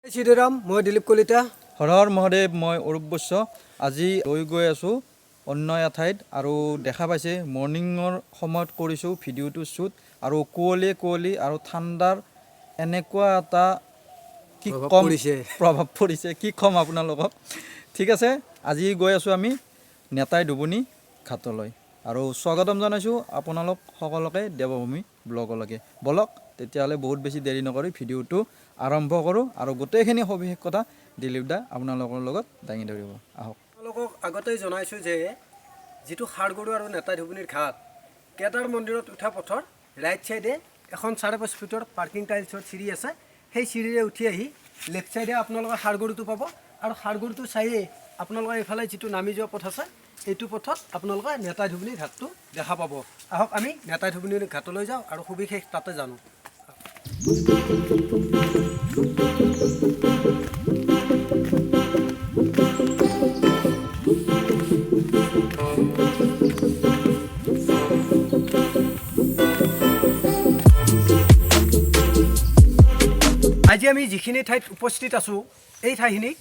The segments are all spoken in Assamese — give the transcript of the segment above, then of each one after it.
শ্ৰীৰাম, মই দিলীপ কলিতা। হৰ হৰ মহাদেৱ, মই অৰূপ বৈশ্য। আজি লৈ গৈ আছোঁ অন্য এঠাইত আৰু দেখা পাইছে মৰ্ণিঙৰ সময়ত কৰিছোঁ ভিডিঅ'টো শ্বুট আৰু কুঁৱলী আৰু ঠাণ্ডাৰ এনেকুৱা এটা কি কম প্ৰভাৱ পৰিছে, কি ক'ম আপোনালোকক। ঠিক আছে, আজি গৈ আছোঁ আমি নেতাই ডুবুনি ঘাটলৈ আৰু স্বাগতম জনাইছোঁ আপোনালোক সকলোকে দেৱভূমি ব্লগলৈকে। বলক তেতিয়াহ'লে বহুত বেছি দেৰি নকৰি ভিডিঅ'টো আৰম্ভ কৰোঁ আৰু গোটেইখিনি সবিশেষ কথা দিলীপ দা আপোনালোকৰ লগত দাঙি ধৰিব। আহক। আপোনালোকক আগতেই জনাইছোঁ যে যিটো সাৰগৰু আৰু নেতাই ডুবুনিৰ ঘাট, কেদাৰ মন্দিৰত উঠা পথৰ ৰাইট ছাইডে এখন 5.5 ফুটৰ পাৰ্কিং টাইলছৰ চিৰি আছে। সেই চিৰিৰে উঠি আহি লেফ্ট ছাইডে আপোনালোকে সাৰগৰুটো পাব আৰু সাৰগৰুটো চায়েই আপোনালোকে এইফালে যিটো নামি যোৱা পথ আছে এইটো পথত আপোনালোকে নেতাই ডুবুনিৰ ঘাটটো দেখা পাব। আহক আমি নেতাই ডুবুনিৰ ঘাটলৈ যাওঁ আৰু সবিশেষ তাতে জানো। আজি আমি যিখিনি ঠাইত উপস্থিত আছোঁ এই ঠাইখিনিক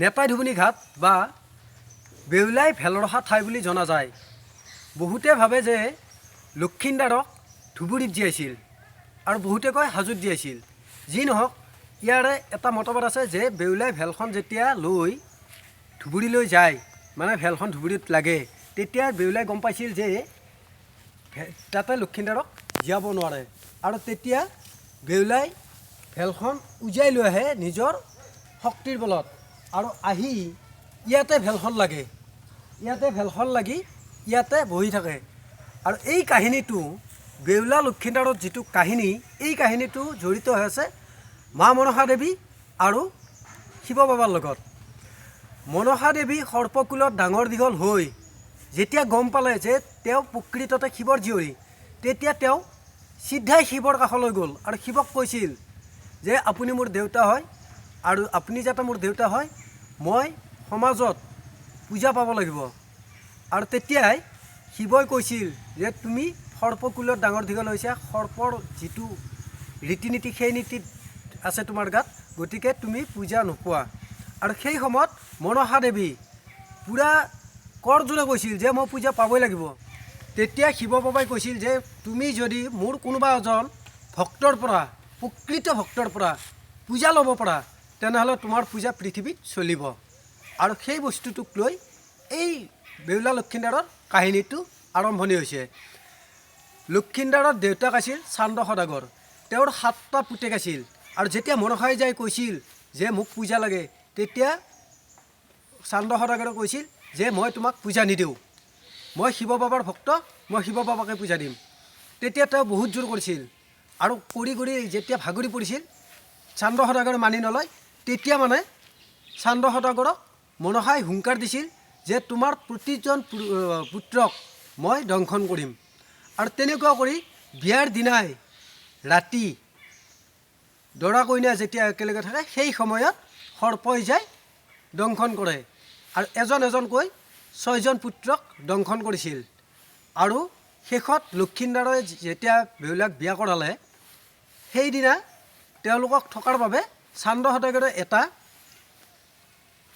নেতাই ডুবুনি ঘাট বা বেউলাই ভেলৰখা ঠাই বুলি জনা যায়। বহুতে ভাবে যে লক্ষীন্দৰক ধুবুৰীত জীয়াইছিল আৰু বহুতে কয় হাজোত জীয়াইছিল। যি নহওক, ইয়াৰে এটা মতবাদ আছে যে বেউলাই ভেলখন যেতিয়া লৈ ধুবুৰীলৈ যায়, মানে ভেলখন ধুবুৰীত লাগে, তেতিয়া বেউলাই গম পাইছিল যে তাতে লক্ষীন্দৰক জীয়াব নোৱাৰে আৰু তেতিয়া বেউলাই ভেলখন উজাই লৈ আহে নিজৰ শক্তিৰ বলত আৰু আহি ইয়াতে ভেলখন লাগে, ভেলখন লাগি ইয়াতে বহি থাকে। আৰু এই কাহিনীটো বেউলা লক্ষীন্দৰৰ যিটো কাহিনী, এই কাহিনীটো জড়িত হৈ আছে মা মনসা দেৱী আৰু শিৱ বাবাৰ লগত। মনসা দেৱী সৰ্পকুলত ডাঙৰ দীঘল হৈ যেতিয়া গম পালে যে তেওঁ প্ৰকৃততে শিৱৰ জীয়ৰী, তেতিয়া তেওঁ চিধাই শিৱৰ কাষলৈ গ'ল আৰু শিৱক কৈছিল যে আপুনি মোৰ দেউতা হয় আৰু আপুনি যাতে মোৰ দেউতা হয়, মই সমাজত পূজা পাব লাগিব। আৰু তেতিয়াই শিৱই কৈছিল যে তুমি সৰ্পকুলত ডাঙৰ দীঘল হৈছা, সৰ্পৰ যিটো ৰীতি নীতি সেই নীতিত আছে তোমাৰ গাত, গতিকে তুমি পূজা নোপোৱা। আৰু সেই সময়ত মনসা দেৱী পূৰা কৰজোৰে কৈছিল যে মই পূজা পাবই লাগিব। তেতিয়া শিৱ বাবাই কৈছিল যে তুমি যদি মোৰ কোনোবা এজন ভক্তৰ পৰা, প্ৰকৃত ভক্তৰ পৰা পূজা ল'ব পাৰা, তেনেহ'লে তোমাৰ পূজা পৃথিৱীত চলিব। আৰু সেই বস্তুটোক লৈ এই বেউলা লক্ষীন্দৰৰ কাহিনীটো আৰম্ভণি হৈছে। লক্ষীন্দৰৰ দেউতাক আছিল চান্দ সদাগৰ, তেওঁৰ 7টা পুতেক আছিল। আৰু যেতিয়া মনসাই যাই কৈছিল যে মোক পূজা লাগে, তেতিয়া চান্দ সদাগৰে কৈছিল যে মই তোমাক পূজা নিদিওঁ, মই শিৱ বাবাৰ ভক্ত, মই শিৱ বাবাকে পূজা দিম। তেতিয়া তেওঁ বহুত জোৰ কৰিছিল আৰু কৰি যেতিয়া ভাগৰি পৰিছিল, চান্দ সদাগৰে মানি নলয়। তেতিয়া মানে চান্দ সদাগৰক মনসাই হুংকাৰ দিছিল যে তোমাৰ প্ৰতিজন পুত্ৰক মই দংশন কৰিম। আৰু তেনেকুৱা কৰি বিয়াৰ দিনাই ৰাতি দৰা কইনা যেতিয়া একেলগে থাকে, সেই সময়ত সৰ্পই যায় দংশন কৰে আৰু এজনকৈ 6জন পুত্ৰক দংশন কৰিছিল। আৰু শেষত লক্ষীন্দৰে যেতিয়া বেউলাক বিয়া কৰালে, সেইদিনা তেওঁলোকক থকাৰ বাবে চান্দ সদাগৰে এটা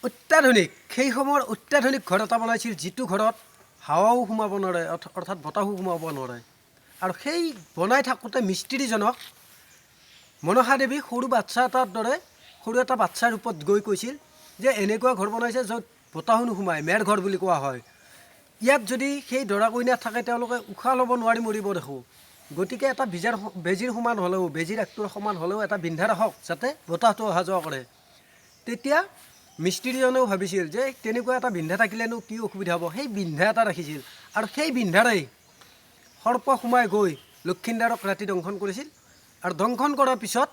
অত্যাধুনিক, সেই সময়ৰ অত্যাধুনিক ঘৰ এটা বনাইছিল, যিটো ঘৰত হাৱাও সোমাব নোৱাৰে, অৰ্থাৎ বতাহো সোমাব নোৱাৰে। আৰু সেই বনাই থাকোঁতে মিস্ত্ৰীজনক মনসা দেৱী সৰু বাচ্ছা এটাৰ দৰে, সৰু এটা বাচ্ছাৰ ৰূপত গৈ কৈছিল যে এনেকুৱা ঘৰ বনাইছে য'ত বতাহো নোসোমায়, মেৰ ঘৰ বুলি কোৱা হয়। ইয়াত যদি সেই দৰা কইনা থাকে, তেওঁলোকে উশাহ ল'ব নোৱাৰি মৰিব দেখোঁ। গতিকে এটা বেজীৰ সমান হ'লেও, বেজীৰ একটোৰ সমান হ'লেও এটা বিন্ধা ৰাখক, যাতে বতাহটো অহা যোৱা কৰে। তেতিয়া মিস্ত্ৰীজনেও ভাবিছিল যে তেনেকুৱা এটা বিন্ধা থাকিলেনো কি অসুবিধা হ'ব, সেই বিন্ধা এটা ৰাখিছিল। আৰু সেই বিন্ধাৰেই সৰ্প সোমাই গৈ লক্ষীন্দৰক ৰাতি দংশন কৰিছিল। আৰু দংশন কৰাৰ পিছত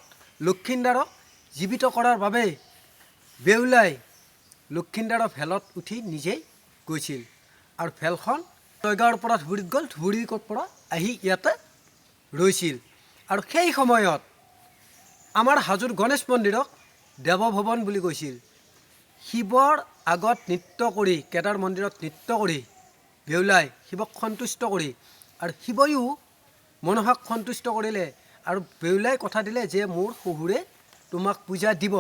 লক্ষীন্দৰক জীৱিত কৰাৰ বাবে বেউলাই লক্ষীন্দৰৰ ভেলত উঠি নিজেই গৈছিল। আৰু ভেলখন জয়গাঁৱৰ পৰা ধুবুৰীত গ'ল, ধুবুৰীৰ পৰা আহি ইয়াতে ৰৈছিল। আৰু সেই সময়ত আমাৰ হাজোৰ গণেশ মন্দিৰক দেৱভৱন বুলি কৈছিল। শিৱৰ আগত নৃত্য কৰি, কেদাৰ মন্দিৰত নৃত্য কৰি বেউলাই শিৱক সন্তুষ্ট কৰি, আৰু শিৱয়ো মনসাক সন্তুষ্ট কৰিলে আৰু বেউলাই কথা দিলে যে মোৰ শহুৰে তোমাক পূজা দিব,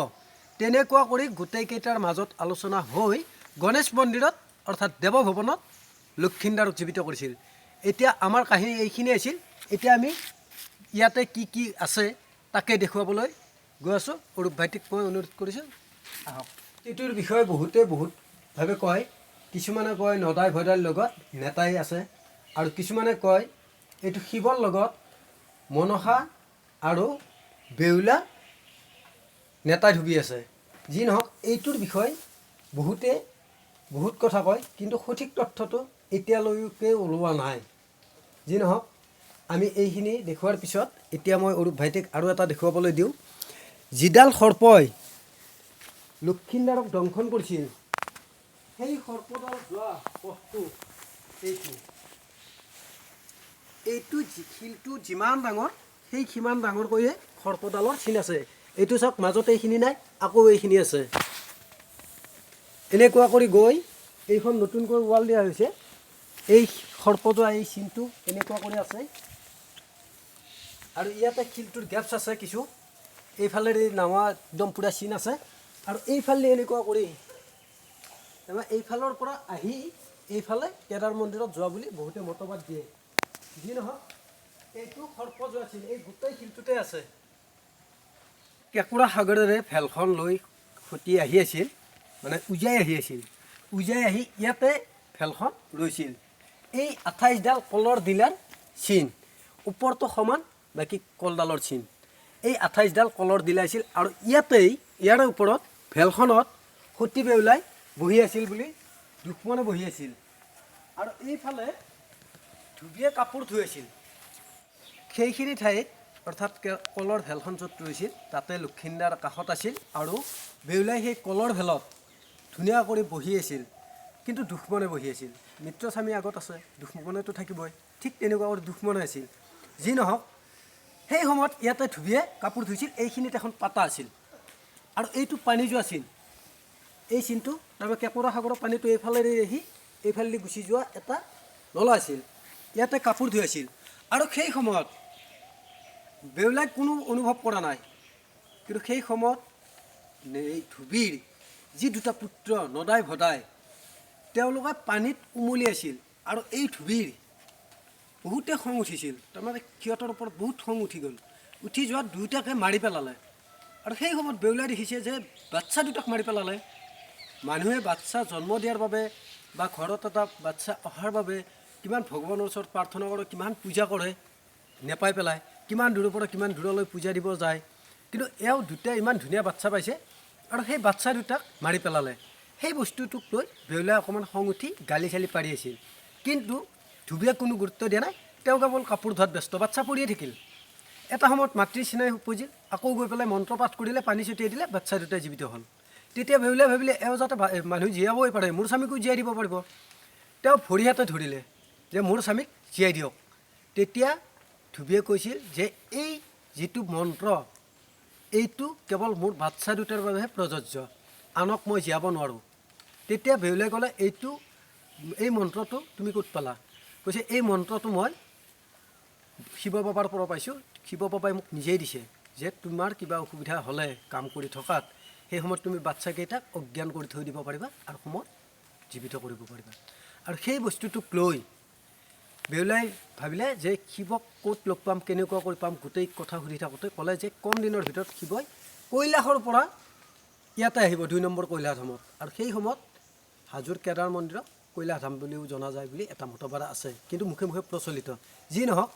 তেনেকুৱা কৰি গোটেইকেইটাৰ মাজত আলোচনা হৈ গণেশ মন্দিৰত অৰ্থাৎ দেৱভৱনত লক্ষীন্দৰক জীৱিত কৰিছিল। এতিয়া আমাৰ কাহিনী এইখিনি আছিল। এতিয়া আমি ইয়াতে কি কি আছে তাকে দেখুৱাবলৈ গৈ আছোঁ। অৰূপ ভাইটিক মই অনুৰোধ কৰিছোঁ, আহক। এইটোৰ বিষয়ে বহুতভাৱে কয়। কিছুমানে কয় নদাই ভদাইৰ লগত নেতাই আছে, আৰু কিছুমানে কয় এইটো শিৱৰ লগত মনসা আৰু বেউলা নেতাই ধুবি আছে। যি নহওক, এইটোৰ বিষয়ে বহুত কথা কয়, কিন্তু সঠিক তথ্যটো এতিয়ালৈকে ওলোৱা নাই। যি নহওক, আমি এইখিনি দেখুওৱাৰ পিছত এতিয়া মই অৰূপ ভাইটিক আৰু এটা দেখুৱাবলৈ দিওঁ। যিডাল সৰ্পই লক্ষীন্দৰক দংশন কৰিছিল, সেই সৰ্পডাল যোৱা পথটো এইটো শিলটো যিমান ডাঙৰ, সেই সিমান ডাঙৰকৈয়ে সৰ্পডালৰ চিন আছে। এইটো চাওক, মাজতে এইখিনি নাই, আকৌ এইখিনি আছে। এনেকুৱা কৰি গৈ এইখন নতুনকৈ ৱাল দিয়া হৈছে। এই সৰ্পযোৱা এই চিনটো এনেকুৱা কৰি আছে, আৰু ইয়াতে শিলটোৰ গেপছ আছে কিছু। এইফালে নামা একদম পূৰা চিন আছে, আৰু এইফালে এনেকুৱা কৰি এইফালৰ পৰা আহি এইফালে কেদাৰ মন্দিৰত যোৱা বুলি বহুতে মতবাদ দিয়ে। যি নহওক, এইটো সৰ্পযোৱা চিন এই গোটেই শিলটোতে আছে। কেঁকোৰা সাগৰেৰে ভেলখন লৈ সতি আহি আছিল, মানে উজাই আহি আছিল। উজাই আহি ইয়াতে ভেলখন ৰৈছিল। এই 28ডাল কলৰ ডিলাৰ চিন, ওপৰটো সমান, বাকী কলডালৰ চিন। এই 28ডাল কলৰ ডিলা আছিল, আৰু ইয়াৰে ওপৰত ভেলখনত সতী বেউলাই বহি আছিল বুলি দুখমনে বহি আছিল, আৰু এইফালে ধুবিয়ে কাপোৰ ধুই আছিল। সেইখিনি ঠাইত অৰ্থাৎ কলৰ ভেলখন য'ত ৰৈছিল তাতে লক্ষীন্দৰ কাষত আছিল, আৰু বেউলাই সেই কলৰ ভেলত ধুনীয়া কৰি বহি আছিল, কিন্তু দুখমনে বহি আছিল। মিত্ৰস্বামী আগত আছে, দুখমনেতো থাকিবই। ঠিক তেনেকুৱা কৰি দুখমনে আছিল। যি নহওক, সেই সময়ত ইয়াতে ধুবিয়ে কাপোৰ ধুইছিল। এইখিনিত এখন পাতা আছিল, আৰু এইটো পানী যোৱা চিন। এই চিনটো তাৰমানে কেঁকোৰা সাগৰৰ পানীটো এইফালেদি আহি এইফালেদি গুচি যোৱা এটা নলা আছিল। ইয়াতে কাপোৰ ধুই আছিল, আৰু সেই সময়ত বেউলাই কোনো অনুভৱ কৰা নাই। কিন্তু সেই সময়ত এই ধুবিৰ যি দুটা পুত্ৰ নদাই ভদাই, তেওঁলোকে পানীত উমলি আছিল, আৰু এই ধুবিৰ বহুতে খং উঠিছিল। তাৰমানে সিহঁতৰ ওপৰত বহুত খং উঠি গ'ল। উঠি যোৱাত দুয়োটাকে মাৰি পেলালে। আৰু সেই সময়ত বেউলাই দেখিছে যে বাচ্ছা দুটাক মাৰি পেলালে। মানুহে বাচ্ছা জন্ম দিয়াৰ বাবে বা ঘৰত এটা বাচ্ছা অহাৰ বাবে কিমান ভগৱানৰ ওচৰত প্ৰাৰ্থনা কৰে, কিমান পূজা কৰে, নেপাই পেলাই কিমান দূৰৰ পৰা কিমান দূৰলৈ পূজা দিব যায়। কিন্তু এওঁ দুটাই ইমান ধুনীয়া বাচ্ছা পাইছে, আৰু সেই বাচ্ছা দুটাক মাৰি পেলালে। সেই বস্তুটোক লৈ বেউলাই অকণমান খং উঠি গালি চালি পাৰি আছিল, কিন্তু ধুবিয়ে কোনো গুৰুত্ব দিয়া নাই। তেওঁ কেৱল কাপোৰ ধোৱাত ব্যস্ত, বাচ্ছা পৰিয়ে থাকিল। এটা সময়ত মাতৃৰ চিনাই উপজিল, আকৌ গৈ পেলাই মন্ত্ৰ পাঠ কৰিলে, পানী ছটিয়াই দিলে, বাচ্ছা দুটাই জীৱিত হ'ল। তেতিয়া বেউলাই ভাবিলে এওঁ যাতে মানুহ জীয়াবই পাৰে, মোৰ স্বামীকো জীয়াই দিব পাৰিব। তেওঁ ভৰি হাতে ধৰিলে যে মোৰ স্বামীক জীয়াই দিয়ক। তেতিয়া ধুবিয়ে কৈছিল যে এই যিটো মন্ত্ৰ, এইটো কেৱল মোৰ বাচ্ছা দুটাৰ বাবেহে প্ৰযোজ্য, আনক মই জীয়াব নোৱাৰোঁ। তেতিয়া বেউলাই ক'লে, এই মন্ত্ৰটো তুমি ক'ত পালা? কৈছে, এই মন্ত্ৰটো মই শিৱ বাবাৰ পৰা পাইছোঁ। শিৱ বাবাই মোক নিজেই দিছে যে তোমাৰ কিবা অসুবিধা হ'লে কাম কৰি থকাত, সেই সময়ত তুমি বাচ্চাকেইটাক অজ্ঞান কৰি থৈ দিব পাৰিবা, আৰু সময়ত জীৱিত কৰিব পাৰিবা। আৰু সেই বস্তুটোক লৈ বেউলাই ভাবিলে যে শিৱক ক'ত লগ পাম, কেনেকুৱা কৰি পাম। গোটেই কথা সুধি থাকোঁতে ক'লে যে কম দিনৰ ভিতৰত শিৱই কৈলাশৰ পৰা ইয়াতে আহিব, 2 নম্বৰ কৈলাশধামত। আৰু সেই সময়ত হাজোৰ কেদাৰ মন্দিৰক কৈলাশধাম বুলিও জনা যায় বুলি এটা মতবাদ আছে, কিন্তু মুখে মুখে প্ৰচলিত। যি নহওক,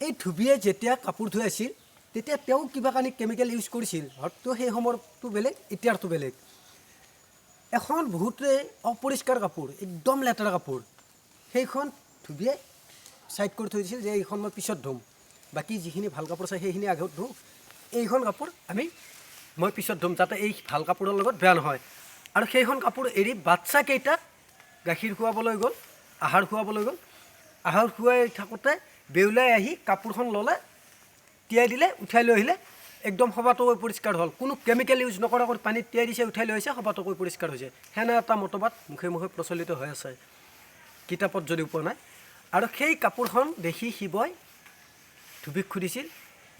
এই ধুবিয়ে যেতিয়া কাপোৰ ধুই আছিল, তেতিয়া তেওঁ কিবা কানি কেমিকেল ইউজ কৰিছিল। হয়তো সেই সময়ৰটো বেলেগ, এতিয়াৰটো বেলেগ। এখন বহুতে অপৰিষ্কাৰ কাপোৰ, একদম লেতেৰা কাপোৰ, সেইখন ধুবিয়ে ছাইড কৰি থৈ দিছিল যে এইখন মই পিছত ধুম, বাকী যিখিনি ভাল কাপোৰ আছে সেইখিনি আগত ধুওঁ, এইখন কাপোৰ মই পিছত ধুম, যাতে এই ভাল কাপোৰৰ লগত বেয়া নহয়। আৰু সেইখন কাপোৰ এৰি বাচ্চাকেইটাক গাখীৰ খুৱাবলৈ গ'ল, আহাৰ খুৱাবলৈ গ'ল। আহাৰ খুৱাই থাকোঁতে বেউলাই আহি কাপোৰখন ল'লে, তিয়াই দিলে, উঠাই লৈ আহিলে, একদম সবাতোকৈ পৰিষ্কাৰ হ'ল। কোনো কেমিকেল ইউজ নকৰাকৈ পানীত তিয়াই দিছে, উঠাই লৈ আহিছে, সবাতোকৈ পৰিষ্কাৰ হৈছে। সেনে এটা মতবাদ মুখে মুখে প্ৰচলিত হৈ আছে, কিতাপত যদিও পোৱা নাই। আৰু সেই কাপোৰখন দেখি শিৱই ধুবিক সুধিছিল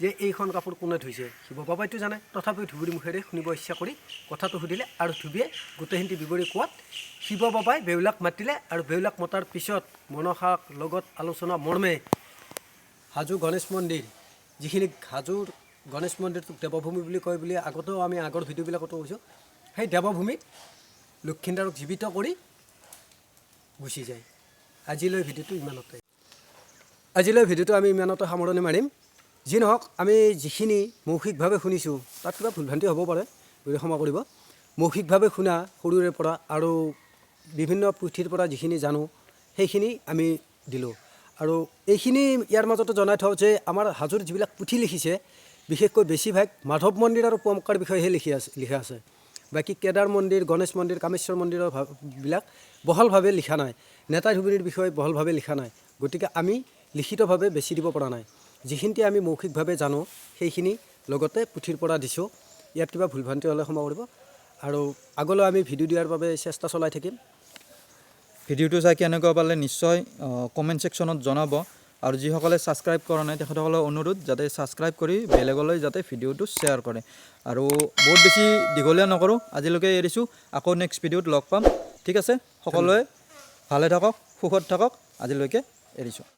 যে এইখন কাপোৰ কোনে ধুইছে শিৱ বাবাইতো জানে তথাপিও ধুবুৰী মুখেৰে শুনিব ইচ্ছা কৰি কথাটো সুধিলে আৰু ধুবিয়ে গোটেইখিনি বিৱৰি কোৱাত শিৱ বাবাই বেউলাক মাতিলে আৰু বেউলাক মতাৰ পিছত মনসাক লগত আলোচনা মৰ্মে হাজো গণেশ মন্দিৰ যিখিনি হাজোৰ গণেশ মন্দিৰটোক দেৱভূমি বুলি কয় বুলি আগতেও আমি আগৰ ভিডিঅ'বিলাকতো কৈছোঁ সেই দেৱভূমিত লক্ষীন্দৰক জীৱিত কৰি গুচি যায় আজিলৈ ভিডিঅ'টো ইমানতে আমি ইমানতে সামৰণি মাৰিম যি নহওক আমি যিখিনি মৌখিকভাৱে শুনিছোঁ তাত কিবা ভুলভ্ৰান্তি হ'ব পাৰে গতিকে ক্ষমা কৰিব মৌখিকভাৱে শুনা সৰুৰে পৰা আৰু বিভিন্ন পুথিৰ পৰা যিখিনি জানো সেইখিনি আমি দিলোঁ আৰু এইখিনি ইয়াৰ মাজতে জনাই থওঁ যে আমাৰ হাজোৰ যিবিলাক পুথি লিখিছে বিশেষকৈ বেছিভাগ মাধৱ মন্দিৰ আৰু পুৱামক্কাৰ বিষয়েহে লিখা আছে বাকী কেদাৰ মন্দিৰ গণেশ মন্দিৰ কামেশ্বৰ মন্দিৰৰ বিলাক বহলভাৱে লিখা নাই নেতাই ধুবুৰীৰ বিষয়ে বহলভাৱে লিখা নাই গতিকে আমি লিখিতভাৱে বেছি দিব পৰা নাই যিখিনি আমি মৌখিকভাৱে জানো সেইখিনি লগতে পুথিৰ পৰা দিছোঁ ইয়াত কিবা ভুলভ্ৰান্তি হ'লে ক্ষমা কৰিব আৰু আগলৈ আমি ভিডিঅ' দিয়াৰ বাবে চেষ্টা চলাই থাকিম ভিডিঅ'টো চাই কেনেকুৱা পালে নিশ্চয় কমেণ্ট ছেকশ্যনত জনাব আৰু যিসকলে ছাবস্ক্ৰাইব কৰা নাই তেখেতসকলৰ অনুৰোধ যাতে ছাবস্ক্ৰাইব কৰি বেলেগলৈ যাতে ভিডিঅ'টো শ্বেয়াৰ কৰে আৰু বহুত বেছি দীঘলীয়া নকৰোঁ আজিলৈকে এৰিছোঁ আকৌ নেক্সট ভিডিঅ'ত লগ পাম ঠিক আছে সকলোৱে ভালে থাকক সুখত থাকক আজিলৈকে এৰিছোঁ